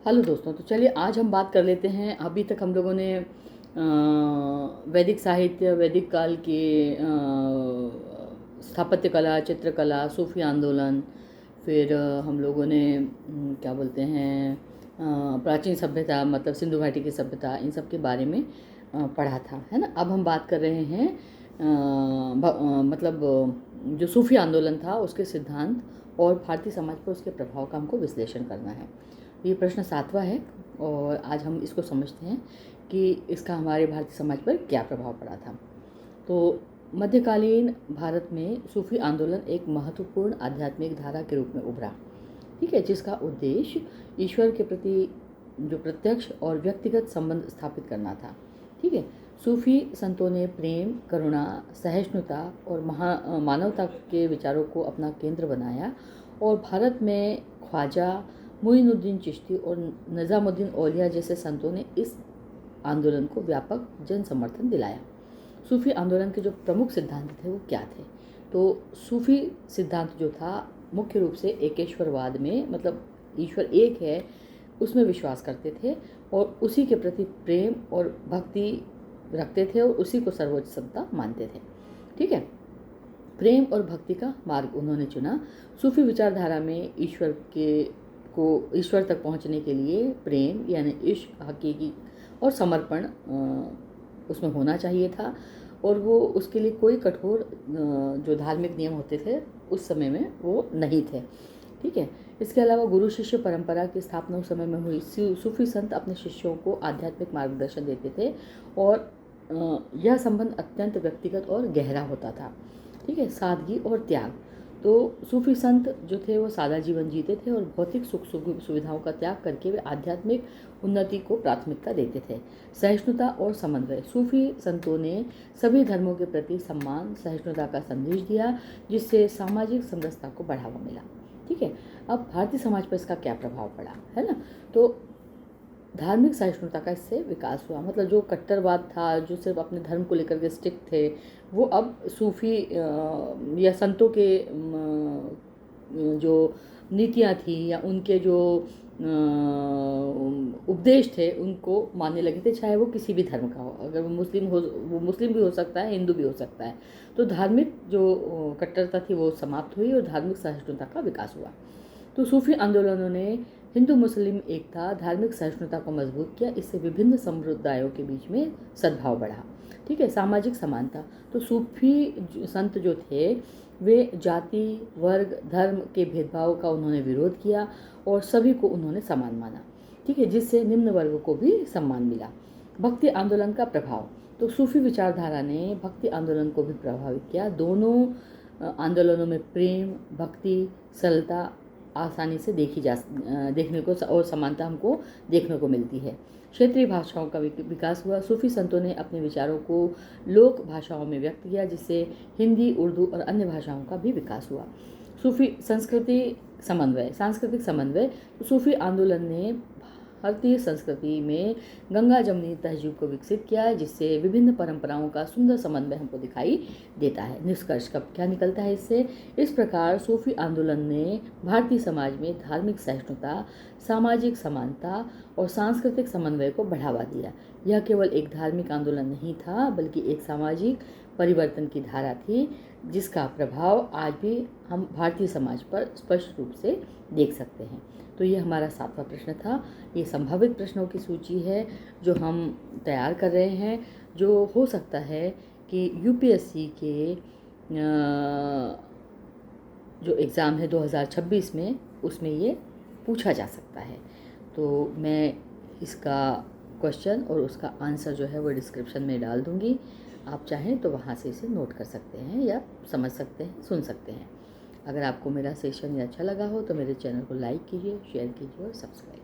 Hello दोस्तों, तो चलिए आज हम बात कर लेते हैं। अभी तक हम लोगों ने वैदिक साहित्य, वैदिक काल के स्थापत्य कला, चित्रकला, सूफी आंदोलन, फिर हम लोगों ने क्या बोलते हैं प्राचीन सभ्यता मतलब सिंधु घाटी की सभ्यता, इन सब के बारे में पढ़ा था, है ना। अब हम बात कर रहे हैं मतलब जो सूफी आंदोलन था उसके सिद्धांत और भारतीय समाज पर उसके प्रभाव का हमको विश्लेषण करना है। ये प्रश्न 7वां है और आज हम इसको समझते हैं कि इसका हमारे भारतीय समाज पर क्या प्रभाव पड़ा था। तो मध्यकालीन भारत में सूफी आंदोलन एक महत्वपूर्ण आध्यात्मिक धारा के रूप में उभरा, ठीक है, जिसका उद्देश्य ईश्वर के प्रति जो प्रत्यक्ष और व्यक्तिगत संबंध स्थापित करना था, ठीक है। सूफी संतों ने प्रेम, करुणा, सहिष्णुता और मानवता के विचारों को अपना केंद्र बनाया और भारत में ख्वाजा, मोइनुद्दीन चिश्ती और निज़ामुद्दीन औलिया जैसे संतों ने इस आंदोलन को व्यापक जन समर्थन दिलाया। सूफी आंदोलन के जो प्रमुख सिद्धांत थे वो क्या थे? तो सूफी सिद्धांत जो था मुख्य रूप से एकेश्वरवाद में, मतलब ईश्वर एक है, उसमें विश्वास करते थे और उसी के प्रति प्रेम और भक्ति रखते थे और उसी को सर्वोच्च सत्ता मानते थे, ठीक है। प्रेम और भक्ति का मार्ग उन्होंने चुना। सूफी विचारधारा में ईश्वर तक पहुंचने के लिए प्रेम यानी इश्क, हकीकी और समर्पण उसमें होना चाहिए था और वो उसके लिए कोई कठोर जो धार्मिक नियम होते थे उस समय में वो नहीं थे, ठीक है। इसके अलावा गुरु शिष्य परंपरा की स्थापना उस समय में हुई। सूफी संत अपने शिष्यों को आध्यात्मिक मार्गदर्शन देते थे और यह संबंध अत्यंत व्यक्तिगत और गहरा होता था, ठीक है। सादगी और त्याग, तो सूफी संत जो थे वो सादा जीवन जीते थे और भौतिक सुख सुविधाओं का त्याग करके वे आध्यात्मिक उन्नति को प्राथमिकता देते थे। सहिष्णुता और समन्वय, सूफी संतों ने सभी धर्मों के प्रति सम्मान, सहिष्णुता का संदेश दिया जिससे सामाजिक समरसता को बढ़ावा मिला, ठीक है। अब भारतीय समाज पर इसका क्या प्रभाव पड़ा, है ना। तो धार्मिक सहिष्णुता का इससे विकास हुआ, मतलब जो कट्टरवाद था, जो सिर्फ अपने धर्म को लेकर के स्टिक थे, वो अब सूफी या संतों के जो नीतियाँ थी या उनके जो उपदेश थे उनको मानने लगे थे, चाहे वो किसी भी धर्म का हो। अगर वो मुस्लिम भी हो सकता है, हिंदू भी हो सकता है। तो धार्मिक जो कट्टरता थी वो समाप्त हुई और धार्मिक सहिष्णुता का विकास हुआ। तो सूफी आंदोलनों ने हिंदू मुस्लिम एकता, धार्मिक सहिष्णुता को मजबूत किया। इससे विभिन्न समुदायों के बीच में सद्भाव बढ़ा, ठीक है। सामाजिक समानता, तो सूफी संत जो थे वे जाति, वर्ग, धर्म के भेदभाव का उन्होंने विरोध किया और सभी को उन्होंने समान माना, ठीक है, जिससे निम्न वर्ग को भी सम्मान मिला। भक्ति आंदोलन का प्रभाव, तो सूफी विचारधारा ने भक्ति आंदोलन को भी प्रभावित किया। दोनों आंदोलनों में प्रेम, भक्ति, सरलता आसानी से देखने को और समानता हमको देखने को मिलती है। क्षेत्रीय भाषाओं का विकास हुआ। सूफी संतों ने अपने विचारों को लोक भाषाओं में व्यक्त किया जिससे हिंदी, उर्दू और अन्य भाषाओं का भी विकास हुआ। सूफी सांस्कृतिक समन्वय, सूफी आंदोलन ने भारतीय संस्कृति में गंगा जमुनी तहजीब को विकसित किया है जिससे विभिन्न परंपराओं का सुंदर समन्वय हमको दिखाई देता है। निष्कर्ष कब क्या निकलता है इससे? इस प्रकार सूफी आंदोलन ने भारतीय समाज में धार्मिक सहिष्णुता, सामाजिक समानता और सांस्कृतिक समन्वय को बढ़ावा दिया। यह केवल एक धार्मिक आंदोलन नहीं था बल्कि एक सामाजिक परिवर्तन की धारा थी जिसका प्रभाव आज भी हम भारतीय समाज पर स्पष्ट रूप से देख सकते हैं। तो ये हमारा 7वां प्रश्न था। ये संभावित प्रश्नों की सूची है जो हम तैयार कर रहे हैं, जो हो सकता है कि यूपीएससी के जो एग्ज़ाम है 2026 में उसमें ये पूछा जा सकता है। तो मैं इसका क्वेश्चन और उसका आंसर जो है वो डिस्क्रिप्शन में डाल दूँगी। आप चाहें तो वहाँ से इसे नोट कर सकते हैं या समझ सकते हैं, सुन सकते हैं। अगर आपको मेरा सेशन अच्छा लगा हो तो मेरे चैनल को लाइक कीजिए, शेयर कीजिए और सब्सक्राइब